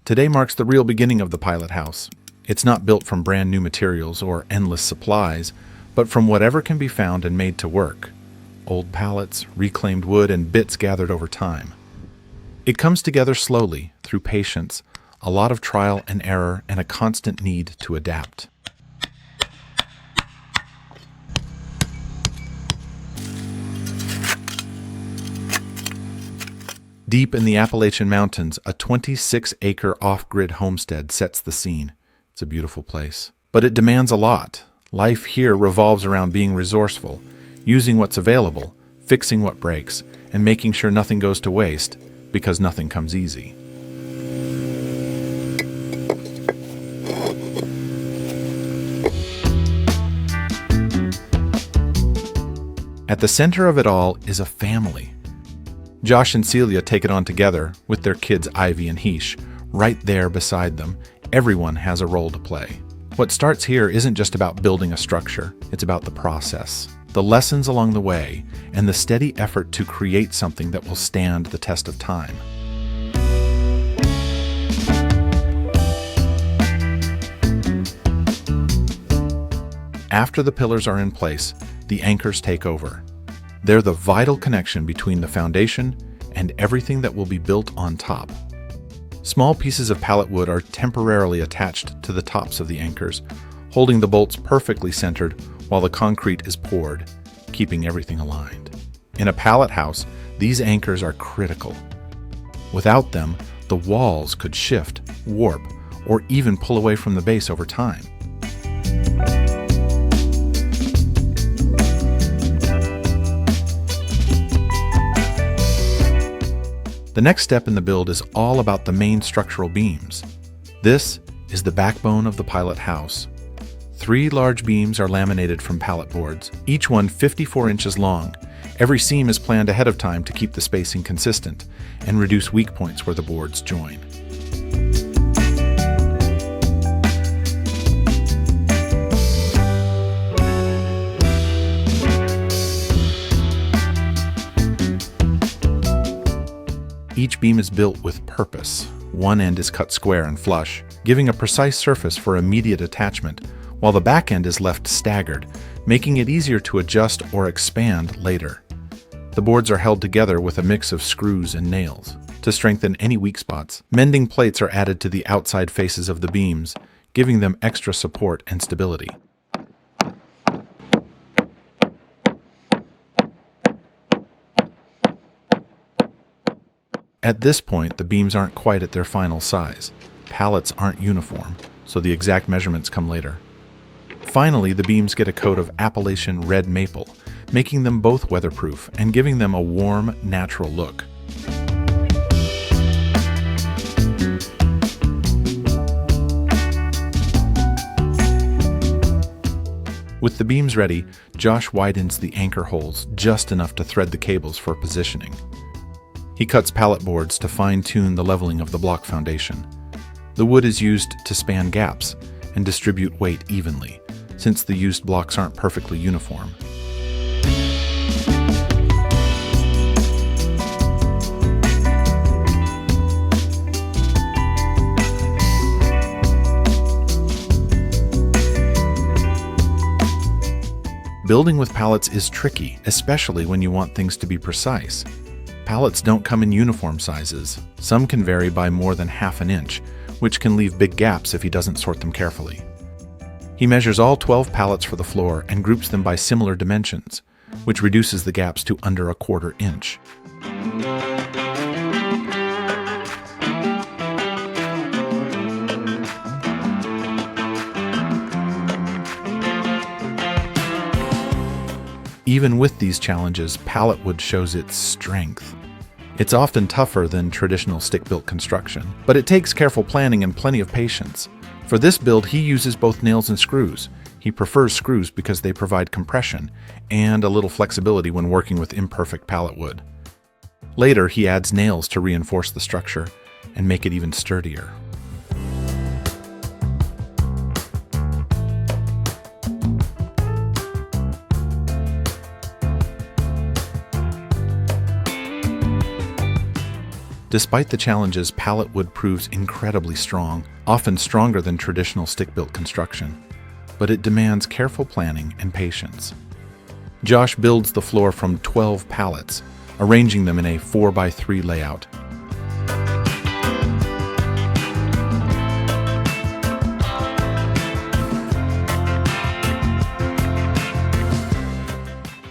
Today marks the real beginning of the pilot house. It's not built from brand new materials or endless supplies, but from whatever can be found and made to work. Old pallets, reclaimed wood, and bits gathered over time. It comes together slowly, through patience, a lot of trial and error, and a constant need to adapt. Deep in the Appalachian Mountains, a 26-acre off-grid homestead sets the scene. It's a beautiful place. But it demands a lot. Life here revolves around being resourceful, using what's available, fixing what breaks, and making sure nothing goes to waste, because nothing comes easy. At the center of it all is a family. Josh and Celia take it on together, with their kids Ivy and Heesh right there beside them. Everyone has a role to play. What starts here isn't just about building a structure, it's about the process, the lessons along the way, and the steady effort to create something that will stand the test of time. After the pillars are in place, the anchors take over. They're the vital connection between the foundation and everything that will be built on top. Small pieces of pallet wood are temporarily attached to the tops of the anchors, holding the bolts perfectly centered while the concrete is poured, keeping everything aligned. In a pallet house, these anchors are critical. Without them, the walls could shift, warp, or even pull away from the base over time. The next step in the build is all about the main structural beams. This is the backbone of the pilot house. 3 large beams are laminated from pallet boards, each one 54 inches long. Every seam is planned ahead of time to keep the spacing consistent and reduce weak points where the boards join. Each beam is built with purpose. One end is cut square and flush, giving a precise surface for immediate attachment, while the back end is left staggered, making it easier to adjust or expand later. The boards are held together with a mix of screws and nails. To strengthen any weak spots, mending plates are added to the outside faces of the beams, giving them extra support and stability. At this point, the beams aren't quite at their final size. Pallets aren't uniform, so the exact measurements come later. Finally, the beams get a coat of Appalachian red maple, making them both weatherproof and giving them a warm, natural look. With the beams ready, Josh widens the anchor holes just enough to thread the cables for positioning. He cuts pallet boards to fine-tune the leveling of the block foundation. The wood is used to span gaps and distribute weight evenly, since the used blocks aren't perfectly uniform. Building with pallets is tricky, especially when you want things to be precise. Pallets don't come in uniform sizes. Some can vary by more than ½ an inch, which can leave big gaps if he doesn't sort them carefully. He measures all 12 pallets for the floor and groups them by similar dimensions, which reduces the gaps to under ¼ inch. Even with these challenges, pallet wood shows its strength. It's often tougher than traditional stick-built construction, but it takes careful planning and plenty of patience. For this build, he uses both nails and screws. He prefers screws because they provide compression and a little flexibility when working with imperfect pallet wood. Later, he adds nails to reinforce the structure and make it even sturdier. Despite the challenges, pallet wood proves incredibly strong, often stronger than traditional stick-built construction. But it demands careful planning and patience. Josh builds the floor from 12 pallets, arranging them in a 4x3 layout.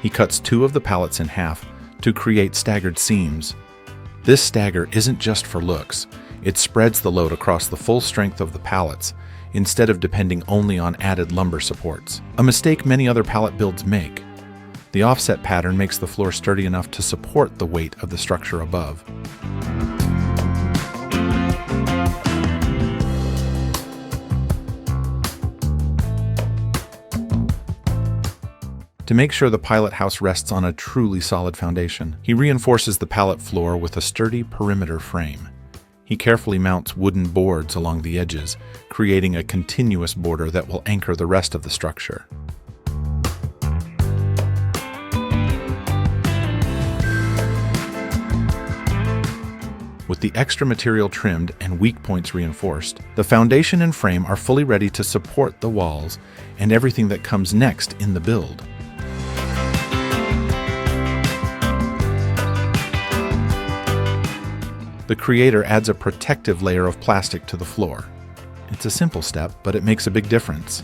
He cuts 2 of the pallets in half to create staggered seams. This stagger isn't just for looks. It spreads the load across the full strength of the pallets, instead of depending only on added lumber supports, a mistake many other pallet builds make. The offset pattern makes the floor sturdy enough to support the weight of the structure above. To make sure the pilot house rests on a truly solid foundation, he reinforces the pallet floor with a sturdy perimeter frame. He carefully mounts wooden boards along the edges, creating a continuous border that will anchor the rest of the structure. With the extra material trimmed and weak points reinforced, the foundation and frame are fully ready to support the walls and everything that comes next in the build. The creator adds a protective layer of plastic to the floor. It's a simple step, but it makes a big difference.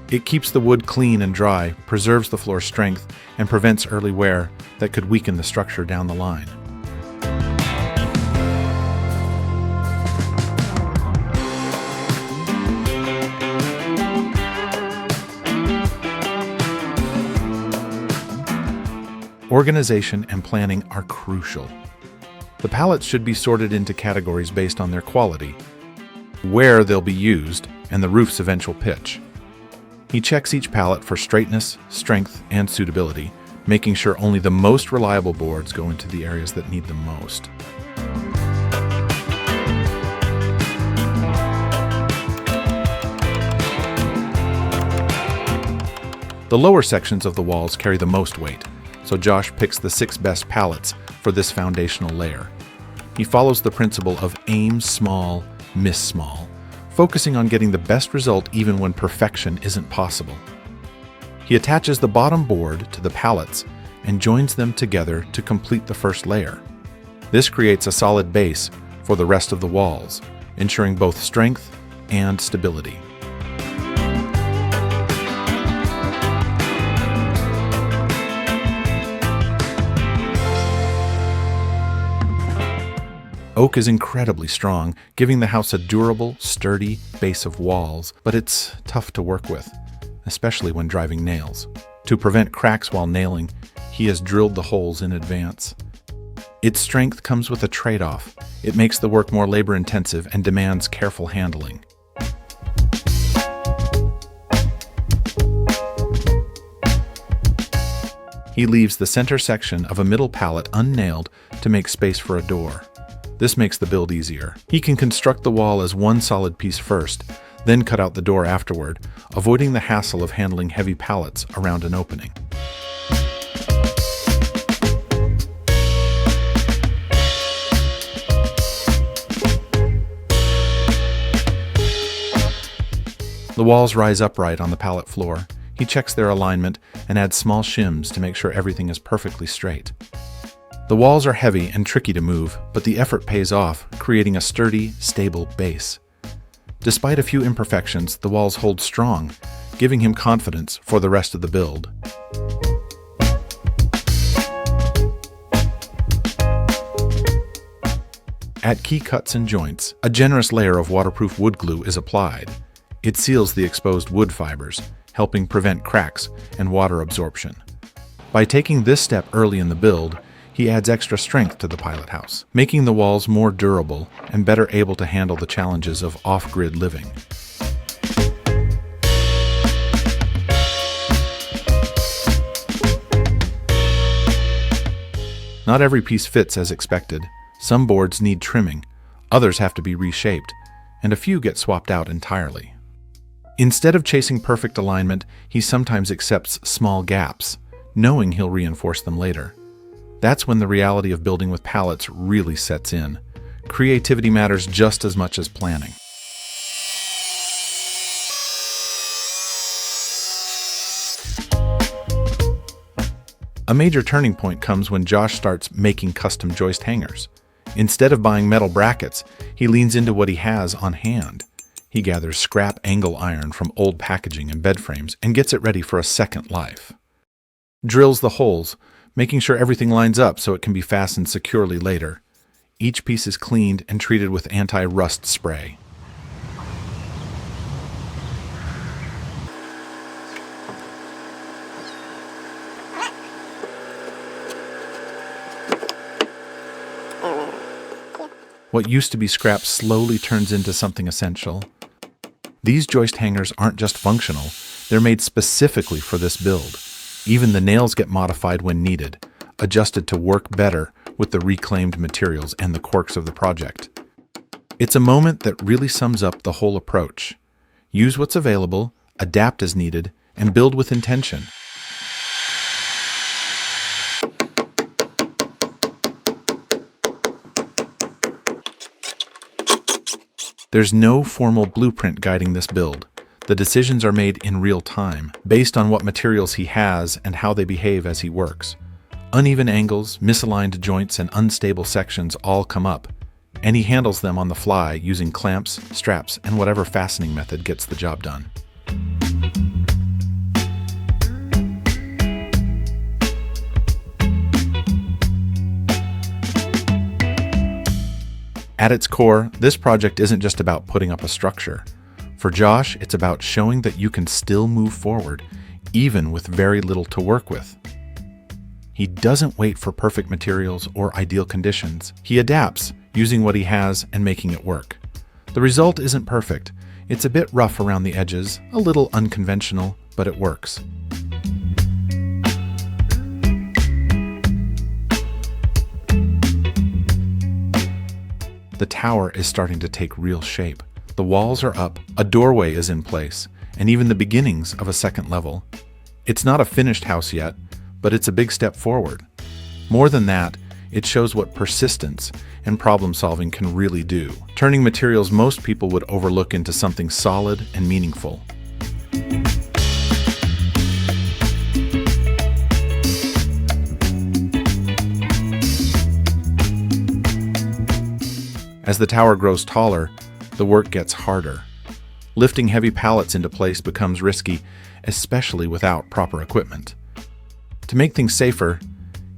It keeps the wood clean and dry, preserves the floor's strength, and prevents early wear that could weaken the structure down the line. Organization and planning are crucial. The pallets should be sorted into categories based on their quality, where they'll be used, and the roof's eventual pitch. He checks each pallet for straightness, strength, and suitability, making sure only the most reliable boards go into the areas that need them most. The lower sections of the walls carry the most weight, so Josh picks the 6 best pallets for this foundational layer. He follows the principle of aim small, miss small, focusing on getting the best result even when perfection isn't possible. He attaches the bottom board to the pallets and joins them together to complete the first layer. This creates a solid base for the rest of the walls, ensuring both strength and stability. Oak is incredibly strong, giving the house a durable, sturdy base of walls, but it's tough to work with, especially when driving nails. To prevent cracks while nailing, he has drilled the holes in advance. Its strength comes with a trade-off. It makes the work more labor-intensive and demands careful handling. He leaves the center section of a middle pallet unnailed to make space for a door. This makes the build easier. He can construct the wall as one solid piece first, then cut out the door afterward, avoiding the hassle of handling heavy pallets around an opening. The walls rise upright on the pallet floor. He checks their alignment and adds small shims to make sure everything is perfectly straight. The walls are heavy and tricky to move, but the effort pays off, creating a sturdy, stable base. Despite a few imperfections, the walls hold strong, giving him confidence for the rest of the build. At key cuts and joints, a generous layer of waterproof wood glue is applied. It seals the exposed wood fibers, helping prevent cracks and water absorption. By taking this step early in the build, he adds extra strength to the pilot house, making the walls more durable and better able to handle the challenges of off-grid living. Not every piece fits as expected. Some boards need trimming, others have to be reshaped, and a few get swapped out entirely. Instead of chasing perfect alignment, he sometimes accepts small gaps, knowing he'll reinforce them later. That's when the reality of building with pallets really sets in. creativity matters just as much as planning. A major turning point comes when Josh starts making custom joist hangers. Instead of buying metal brackets, he leans into what he has on hand. He gathers scrap angle iron from old packaging and bed frames and gets it ready for a second life. Drills the holes, making sure everything lines up so it can be fastened securely later. Each piece is cleaned and treated with anti-rust spray. What used to be scrap slowly turns into something essential. These joist hangers aren't just functional, they're made specifically for this build. Even the nails get modified when needed, adjusted to work better with the reclaimed materials and the quirks of the project. It's a moment that really sums up the whole approach. Use what's available, adapt as needed, and build with intention. There's no formal blueprint guiding this build. The decisions are made in real time, based on what materials he has and how they behave as he works. Uneven angles, misaligned joints, and unstable sections all come up, and he handles them on the fly using clamps, straps, and whatever fastening method gets the job done. At its core, this project isn't just about putting up a structure. For Josh, it's about showing that you can still move forward, even with very little to work with. He doesn't wait for perfect materials or ideal conditions. He adapts, using what he has and making it work. The result isn't perfect. It's a bit rough around the edges, a little unconventional, but it works. The tower is starting to take real shape. The walls are up, a doorway is in place, and even the beginnings of a second level. It's not a finished house yet, but it's a big step forward. More than that, it shows what persistence and problem solving can really do, turning materials most people would overlook into something solid and meaningful. As the tower grows taller, the work gets harder. Lifting heavy pallets into place becomes risky, especially without proper equipment. To make things safer,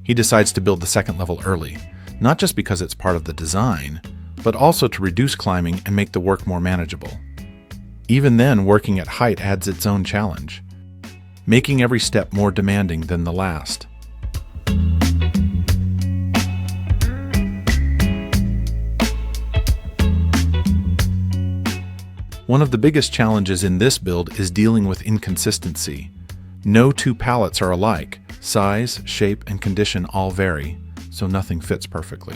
he decides to build the second level early, not just because it's part of the design, but also to reduce climbing and make the work more manageable. Even then, working at height adds its own challenge, making every step more demanding than the last. One of the biggest challenges in this build is dealing with inconsistency. No two pallets are alike. Size, shape, and condition all vary, so nothing fits perfectly.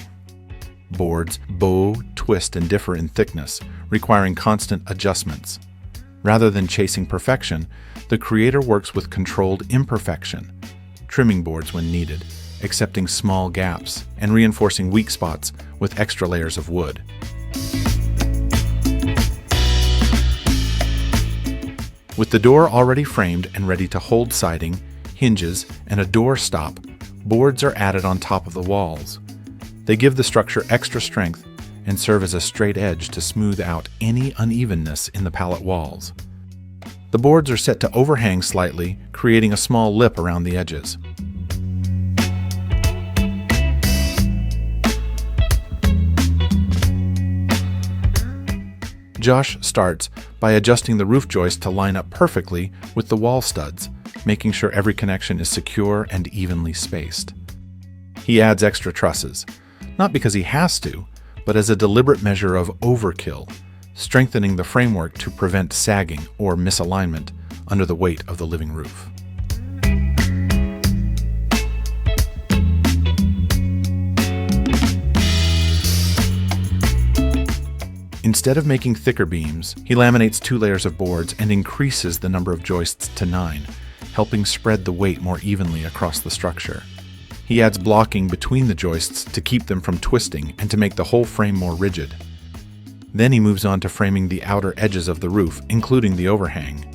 Boards bow, twist, and differ in thickness, requiring constant adjustments. Rather than chasing perfection, the creator works with controlled imperfection, trimming boards when needed, accepting small gaps, and reinforcing weak spots with extra layers of wood. With the door already framed and ready to hold siding, hinges, and a door stop, boards are added on top of the walls. They give the structure extra strength and serve as a straight edge to smooth out any unevenness in the pallet walls. The boards are set to overhang slightly, creating a small lip around the edges. Josh starts by adjusting the roof joist to line up perfectly with the wall studs, making sure every connection is secure and evenly spaced. He adds extra trusses, not because he has to, but as a deliberate measure of overkill, strengthening the framework to prevent sagging or misalignment under the weight of the living roof. Instead of making thicker beams, he laminates 2 layers of boards and increases the number of joists to 9, helping spread the weight more evenly across the structure. He adds blocking between the joists to keep them from twisting and to make the whole frame more rigid. Then he moves on to framing the outer edges of the roof, including the overhang.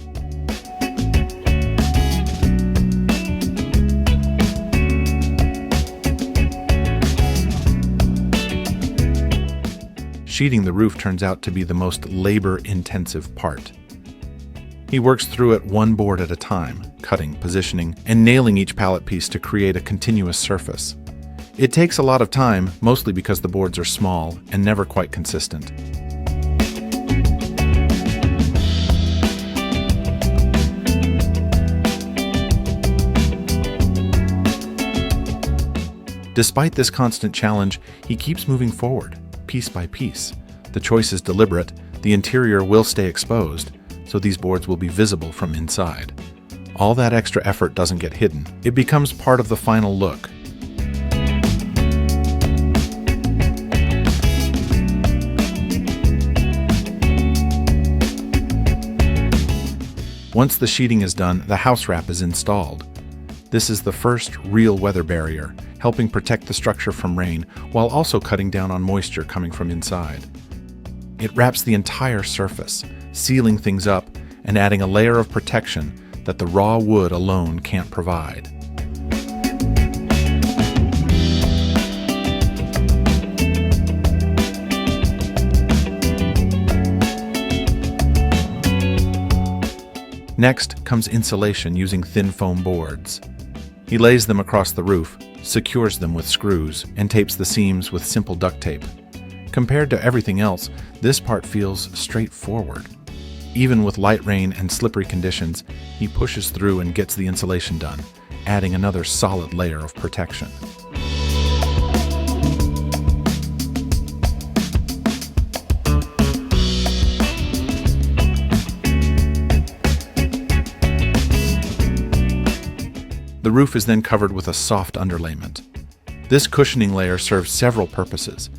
Sheeting the roof turns out to be the most labor-intensive part. He works through it one board at a time, cutting, positioning, and nailing each pallet piece to create a continuous surface. It takes a lot of time, mostly because the boards are small and never quite consistent. Despite this constant challenge, he keeps moving forward, piece by piece. The choice is deliberate. The interior will stay exposed, so these boards will be visible from inside. All that extra effort doesn't get hidden. It becomes part of the final look. Once the sheeting is done, the house wrap is installed. This is the first real weather barrier, helping protect the structure from rain while also cutting down on moisture coming from inside. It wraps the entire surface, sealing things up and adding a layer of protection that the raw wood alone can't provide. Next comes insulation using thin foam boards. He lays them across the roof, secures them with screws, and tapes the seams with simple duct tape. Compared to everything else, this part feels straightforward. Even with light rain and slippery conditions, he pushes through and gets the insulation done, adding another solid layer of protection. The roof is then covered with a soft underlayment. This cushioning layer serves several purposes.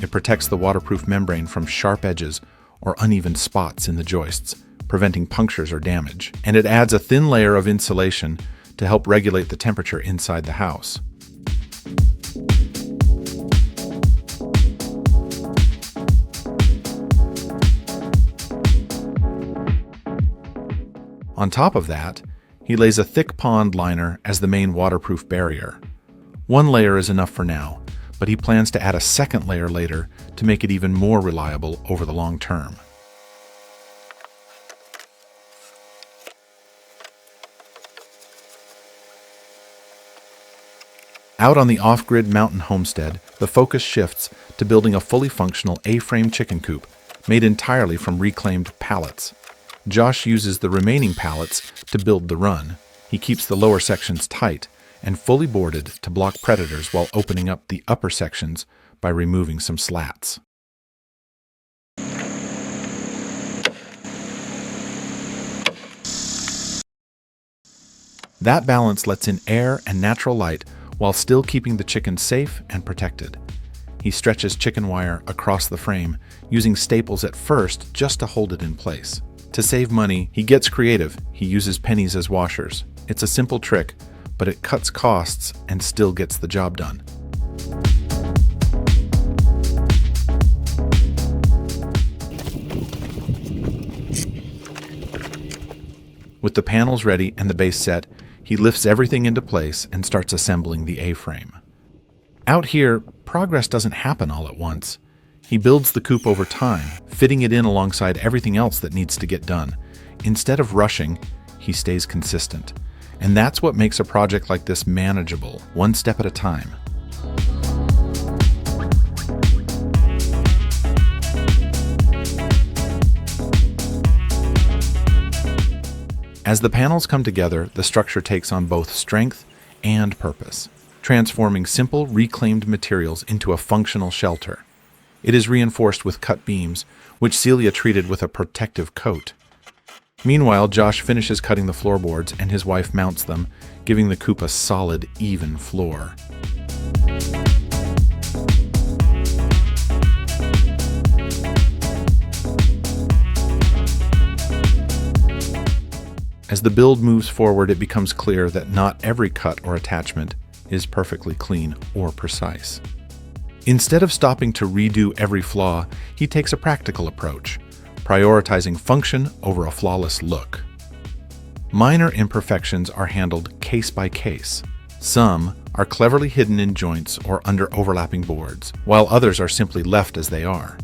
It protects the waterproof membrane from sharp edges or uneven spots in the joists, preventing punctures or damage. And it adds a thin layer of insulation to help regulate the temperature inside the house. On top of that, he lays a thick pond liner as the main waterproof barrier. One layer is enough for now, but he plans to add a second layer later to make it even more reliable over the long term. Out on the off-grid mountain homestead, the focus shifts to building a fully functional A-frame chicken coop made entirely from reclaimed pallets. Josh uses the remaining pallets to build the run. He keeps the lower sections tight and fully boarded to block predators while opening up the upper sections by removing some slats. That balance lets in air and natural light while still keeping the chickens safe and protected. He stretches chicken wire across the frame, using staples at first just to hold it in place. To save money, he gets creative. He uses pennies as washers. It's a simple trick, but it cuts costs and still gets the job done. With the panels ready and the base set, he lifts everything into place and starts assembling the A-frame. Out here, progress doesn't happen all at once. He builds the coop over time, fitting it in alongside everything else that needs to get done. Instead of rushing, he stays consistent. And that's what makes a project like this manageable, one step at a time. As the panels come together, the structure takes on both strength and purpose, transforming simple reclaimed materials into a functional shelter. It is reinforced with cut beams, which Celia treated with a protective coat. Meanwhile, Josh finishes cutting the floorboards and his wife mounts them, giving the coop a solid, even floor. As the build moves forward, it becomes clear that not every cut or attachment is perfectly clean or precise. Instead of stopping to redo every flaw, he takes a practical approach, prioritizing function over a flawless look. Minor imperfections are handled case by case. Some are cleverly hidden in joints or under overlapping boards, while others are simply left as they are.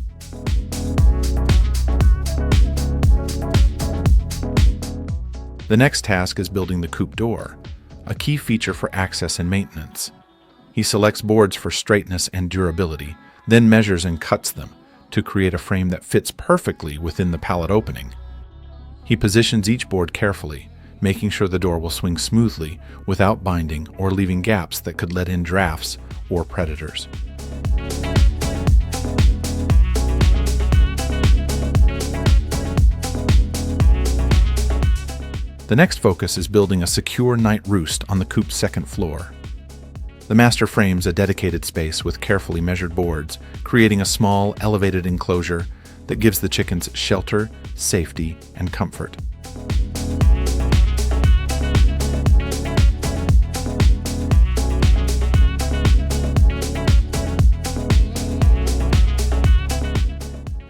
The next task is building the Coop door, a key feature for access and maintenance. He selects boards for straightness and durability, then measures and cuts them to create a frame that fits perfectly within the pallet opening. He positions each board carefully, making sure the door will swing smoothly without binding or leaving gaps that could let in drafts or predators. The next focus is building a secure night roost on the Coop's second floor. The master frames a dedicated space with carefully measured boards, creating a small, elevated enclosure that gives the chickens shelter, safety, and comfort.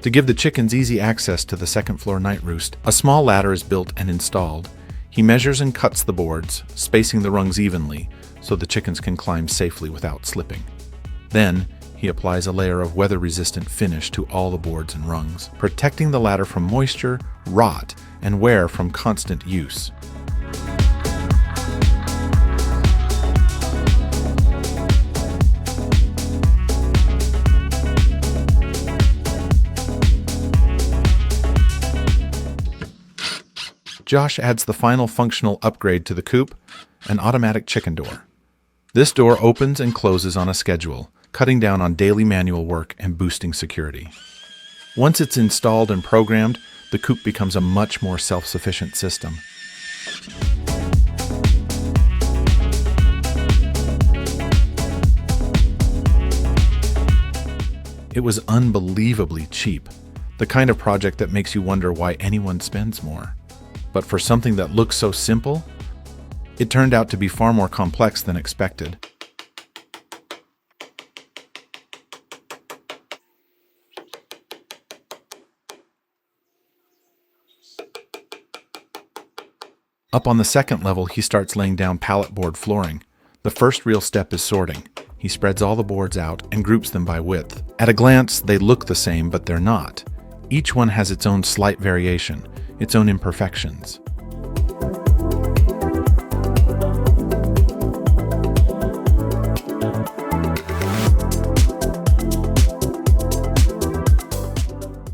To give the chickens easy access to the second floor night roost, a small ladder is built and installed. He measures and cuts the boards, spacing the rungs evenly so the chickens can climb safely without slipping. Then, he applies a layer of weather-resistant finish to all the boards and rungs, protecting the ladder from moisture, rot, and wear from constant use. Josh adds the final functional upgrade to the Coop, an automatic chicken door. This door opens and closes on a schedule, cutting down on daily manual work and boosting security. Once it's installed and programmed, the Coop becomes a much more self-sufficient system. It was unbelievably cheap, the kind of project that makes you wonder why anyone spends more. But for something that looks so simple, it turned out to be far more complex than expected. Up on the second level, he starts laying down pallet board flooring. The first real step is sorting. He spreads all the boards out and groups them by width. At a glance, they look the same, but they're not. Each one has its own slight variation, its own imperfections.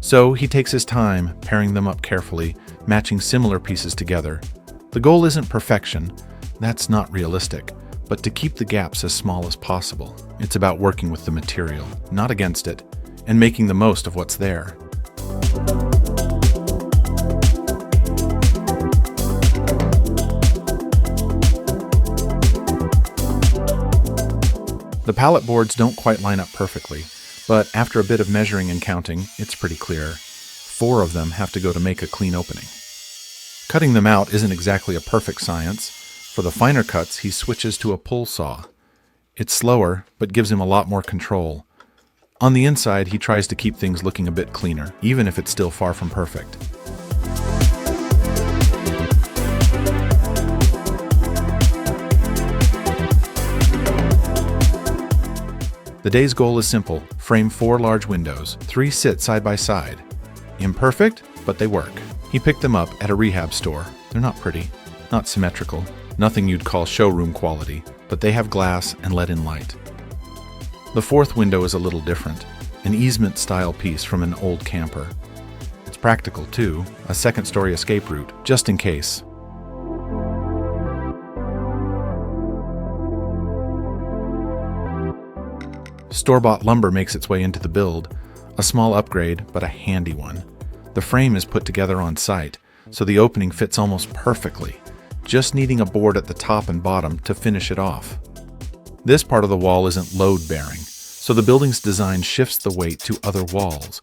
So he takes his time, pairing them up carefully, matching similar pieces together. The goal isn't perfection, that's not realistic, but to keep the gaps as small as possible. It's about working with the material, not against it, and making the most of what's there. The pallet boards don't quite line up perfectly, but after a bit of measuring and counting, it's pretty clear. 4 of them have to go to make a clean opening. Cutting them out isn't exactly a perfect science. For the finer cuts, he switches to a pull saw. It's slower, but gives him a lot more control. On the inside, he tries to keep things looking a bit cleaner, even if it's still far from perfect. The day's goal is simple. Frame 4 large windows. 3 sit side by side. Imperfect, but they work. He picked them up at a rehab store. They're not pretty, not symmetrical, nothing you'd call showroom quality, but they have glass and let in light. The 4th window is a little different, an easement-style piece from an old camper. It's practical, too, a second-story escape route, just in case. Store-bought lumber makes its way into the build, a small upgrade, but a handy one. The frame is put together on site, so the opening fits almost perfectly, just needing a board at the top and bottom to finish it off. This part of the wall isn't load-bearing, so the building's design shifts the weight to other walls,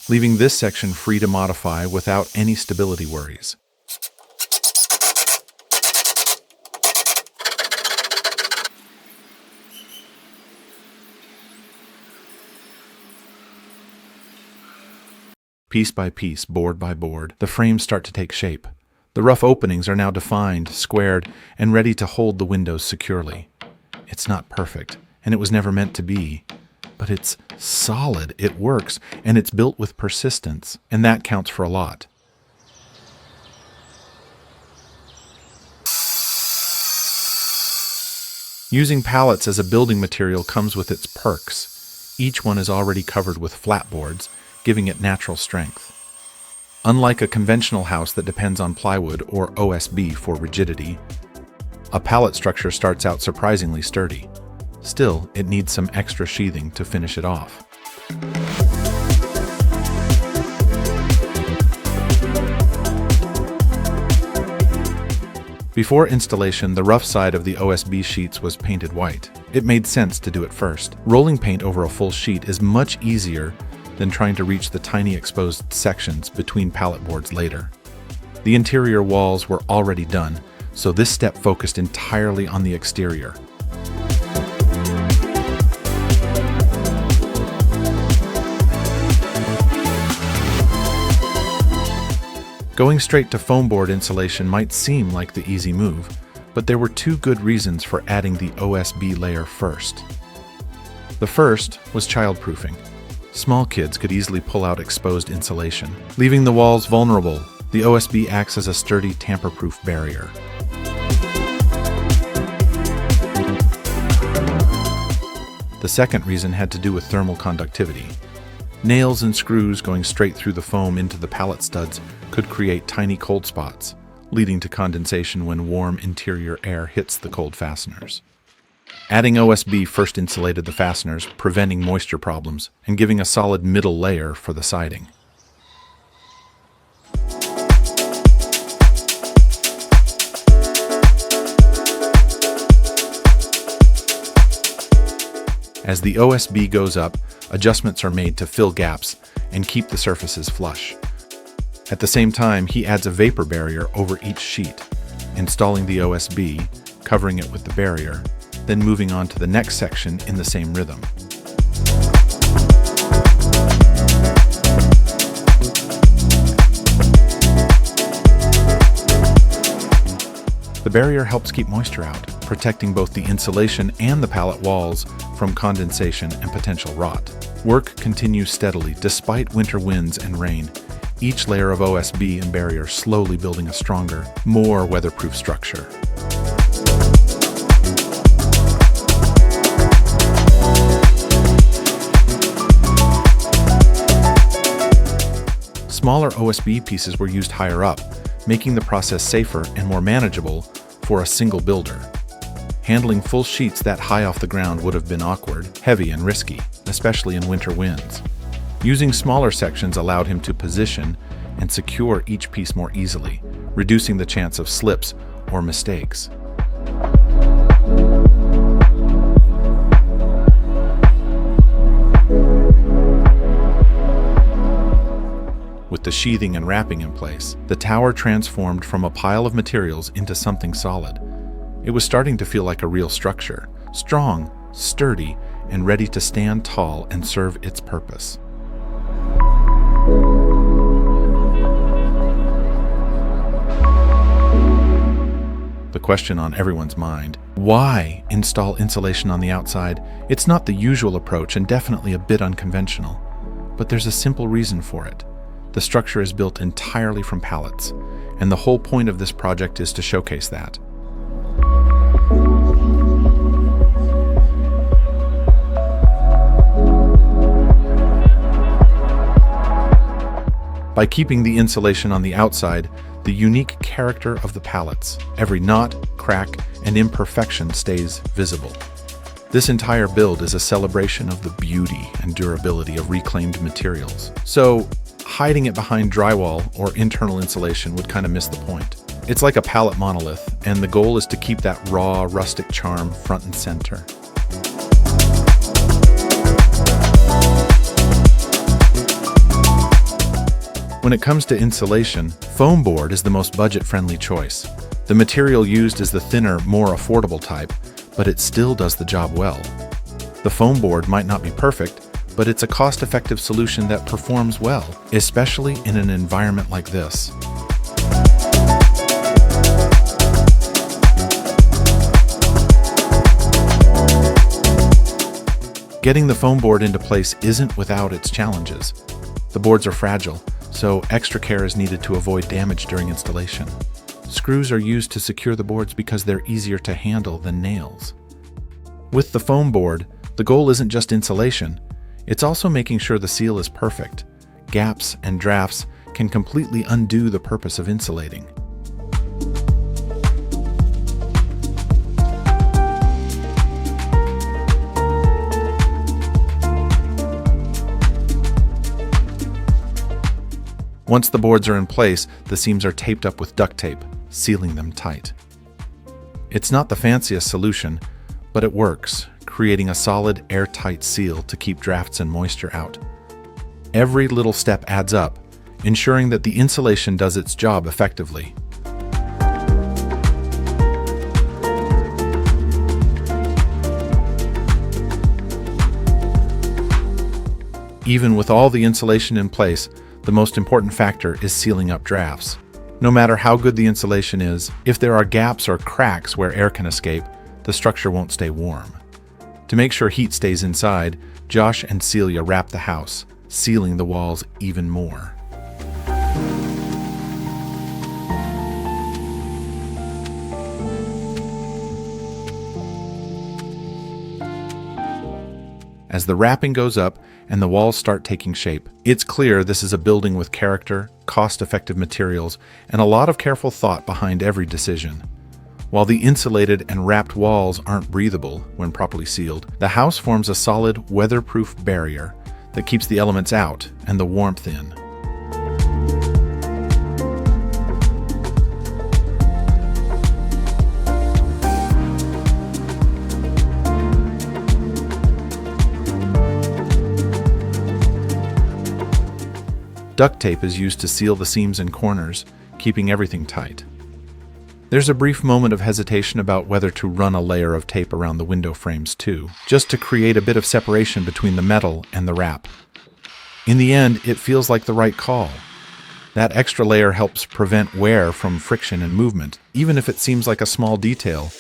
leaving this section free to modify without any stability worries. Piece by piece, board by board, the frames start to take shape. The rough openings are now defined, squared, and ready to hold the windows securely. It's not perfect, and it was never meant to be. But it's solid, it works, and it's built with persistence, and that counts for a lot. Using pallets as a building material comes with its perks. Each one is already covered with flat boards, giving it natural strength. Unlike a conventional house that depends on plywood or OSB for rigidity, a pallet structure starts out surprisingly sturdy. Still, it needs some extra sheathing to finish it off. Before installation, the rough side of the OSB sheets was painted white. It made sense to do it first. Rolling paint over a full sheet is much easier than trying to reach the tiny exposed sections between pallet boards later. The interior walls were already done, so this step focused entirely on the exterior. Going straight to foam board insulation might seem like the easy move, but there were two good reasons for adding the OSB layer first. The first was childproofing. Small kids could easily pull out exposed insulation, leaving the walls vulnerable. The OSB acts as a sturdy, tamper-proof barrier. The second reason had to do with thermal conductivity. Nails and screws going straight through the foam into the pallet studs could create tiny cold spots, leading to condensation when warm interior air hits the cold fasteners. Adding OSB first insulated the fasteners, preventing moisture problems, and giving a solid middle layer for the siding. As the OSB goes up, adjustments are made to fill gaps and keep the surfaces flush. At the same time, he adds a vapor barrier over each sheet, installing the OSB, covering it with the barrier, then moving on to the next section in the same rhythm. The barrier helps keep moisture out, protecting both the insulation and the pallet walls from condensation and potential rot. Work continues steadily despite winter winds and rain, each layer of OSB and barrier slowly building a stronger, more weatherproof structure. Smaller OSB pieces were used higher up, making the process safer and more manageable for a single builder. Handling full sheets that high off the ground would have been awkward, heavy, and risky, especially in winter winds. Using smaller sections allowed him to position and secure each piece more easily, reducing the chance of slips or mistakes. With the sheathing and wrapping in place, the tower transformed from a pile of materials into something solid. It was starting to feel like a real structure, strong, sturdy, and ready to stand tall and serve its purpose. The question on everyone's mind: why install insulation on the outside? It's not the usual approach and definitely a bit unconventional, but there's a simple reason for it. The structure is built entirely from pallets, and the whole point of this project is to showcase that. By keeping the insulation on the outside, the unique character of the pallets, every knot, crack, and imperfection stays visible. This entire build is a celebration of the beauty and durability of reclaimed materials. So, hiding it behind drywall or internal insulation would kind of miss the point. It's like a pallet monolith, and the goal is to keep that raw, rustic charm front and center. When it comes to insulation, foam board is the most budget-friendly choice. The material used is the thinner, more affordable type, but it still does the job well. The foam board might not be perfect, but it's a cost-effective solution that performs well, especially in an environment like this. Getting the foam board into place isn't without its challenges. The boards are fragile, so extra care is needed to avoid damage during installation. Screws are used to secure the boards because they're easier to handle than nails. With the foam board, the goal isn't just insulation, it's also making sure the seal is perfect. Gaps and drafts can completely undo the purpose of insulating. Once the boards are in place, the seams are taped up with duct tape, sealing them tight. It's not the fanciest solution, but it works, creating a solid, airtight seal to keep drafts and moisture out. Every little step adds up, ensuring that the insulation does its job effectively. Even with all the insulation in place, the most important factor is sealing up drafts. No matter how good the insulation is, if there are gaps or cracks where air can escape, the structure won't stay warm. To make sure heat stays inside, Josh and Celia wrap the house, sealing the walls even more. As the wrapping goes up and the walls start taking shape, it's clear this is a building with character, cost-effective materials, and a lot of careful thought behind every decision. While the insulated and wrapped walls aren't breathable when properly sealed, the house forms a solid, weatherproof barrier that keeps the elements out and the warmth in. Duct tape is used to seal the seams and corners, keeping everything tight. There's a brief moment of hesitation about whether to run a layer of tape around the window frames too, just to create a bit of separation between the metal and the wrap. In the end, it feels like the right call. That extra layer helps prevent wear from friction and movement, even if it seems like a small detail.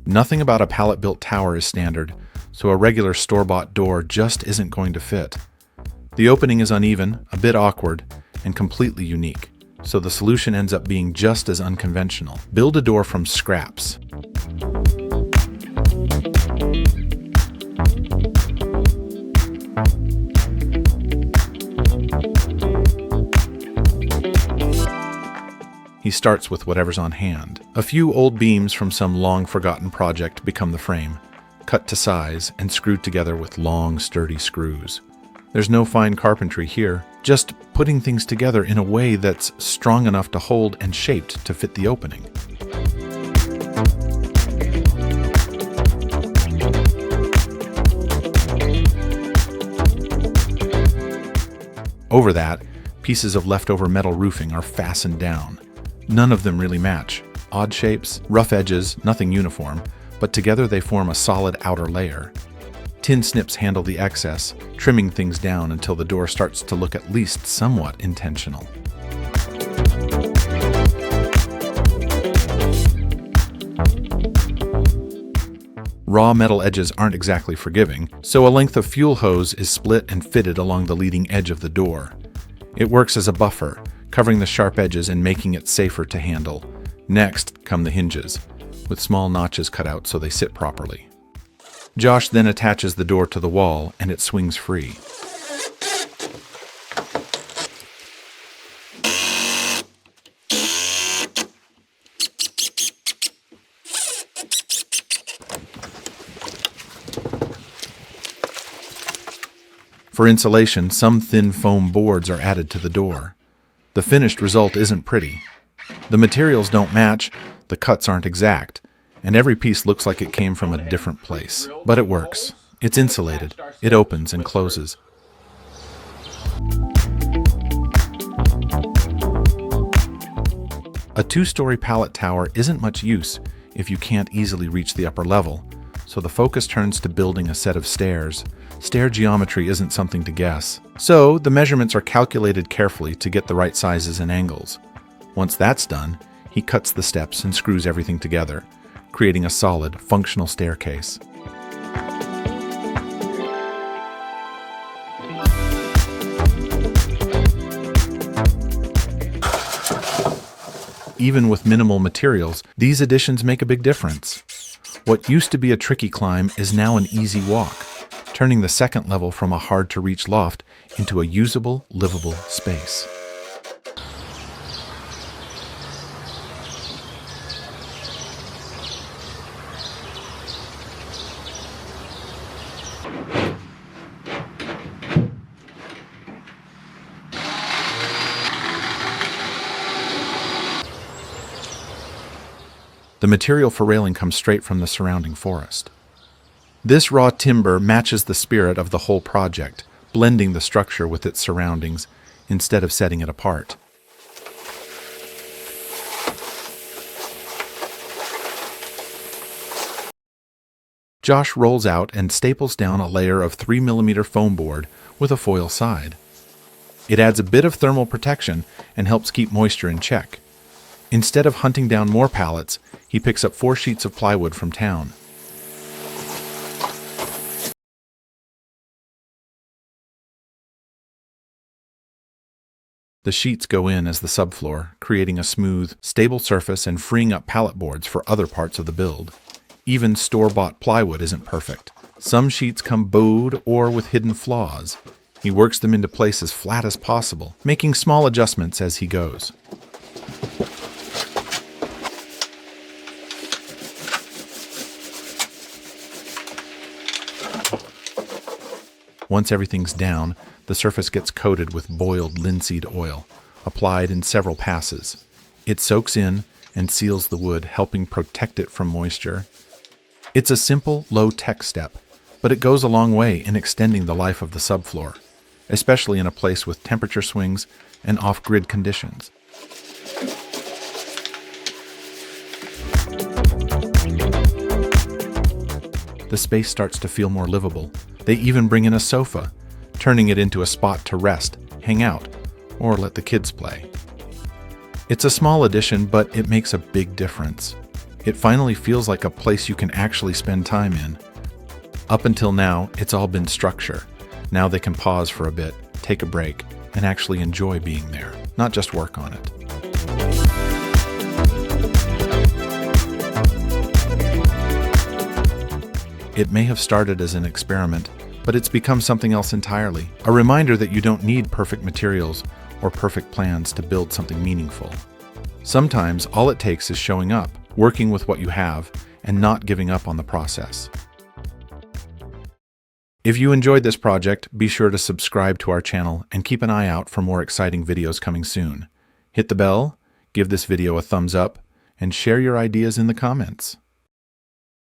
Nothing about a pallet-built tower is standard, so a regular store-bought door just isn't going to fit. The opening is uneven, a bit awkward, and completely unique, so the solution ends up being just as unconventional. Build a door from scraps. He starts with whatever's on hand. A few old beams from some long-forgotten project become the frame, cut to size and screwed together with long, sturdy screws. There's no fine carpentry here, just putting things together in a way that's strong enough to hold and shaped to fit the opening. Over that, pieces of leftover metal roofing are fastened down. None of them really match. Odd shapes, rough edges, nothing uniform, but together they form a solid outer layer. Tin snips handle the excess, trimming things down until the door starts to look at least somewhat intentional. Raw metal edges aren't exactly forgiving, so a length of fuel hose is split and fitted along the leading edge of the door. It works as a buffer, covering the sharp edges and making it safer to handle. Next come the hinges, with small notches cut out so they sit properly. Josh then attaches the door to the wall and it swings free. For insulation, some thin foam boards are added to the door. The finished result isn't pretty. The materials don't match, the cuts aren't exact, and every piece looks like it came from a different place. But it works. It's insulated. It opens and closes. A 2-story pallet tower isn't much use if you can't easily reach the upper level, so the focus turns to building a set of stairs. Stair geometry isn't something to guess, so the measurements are calculated carefully to get the right sizes and angles. Once that's done, he cuts the steps and screws everything together, creating a solid, functional staircase. Even with minimal materials, these additions make a big difference. What used to be a tricky climb is now an easy walk, turning the second level from a hard-to-reach loft into a usable, livable space. The material for railing comes straight from the surrounding forest. This raw timber matches the spirit of the whole project, blending the structure with its surroundings instead of setting it apart. Josh rolls out and staples down a layer of 3mm foam board with a foil side. It adds a bit of thermal protection and helps keep moisture in check. Instead of hunting down more pallets, he picks up 4 sheets of plywood from town. The sheets go in as the subfloor, creating a smooth, stable surface and freeing up pallet boards for other parts of the build. Even store-bought plywood isn't perfect. Some sheets come bowed or with hidden flaws. He works them into place as flat as possible, making small adjustments as he goes. Once everything's down, the surface gets coated with boiled linseed oil, applied in several passes. It soaks in and seals the wood, helping protect it from moisture. It's a simple, low-tech step, but it goes a long way in extending the life of the subfloor, especially in a place with temperature swings and off-grid conditions. The space starts to feel more livable. They even bring in a sofa, turning it into a spot to rest, hang out, or let the kids play. It's a small addition, but it makes a big difference. It finally feels like a place you can actually spend time in. Up until now, it's all been structure. Now they can pause for a bit, take a break, and actually enjoy being there, not just work on it. It may have started as an experiment, but it's become something else entirely. A reminder that you don't need perfect materials or perfect plans to build something meaningful. Sometimes all it takes is showing up, working with what you have, and not giving up on the process. If you enjoyed this project, be sure to subscribe to our channel and keep an eye out for more exciting videos coming soon. Hit the bell, give this video a thumbs up, and share your ideas in the comments.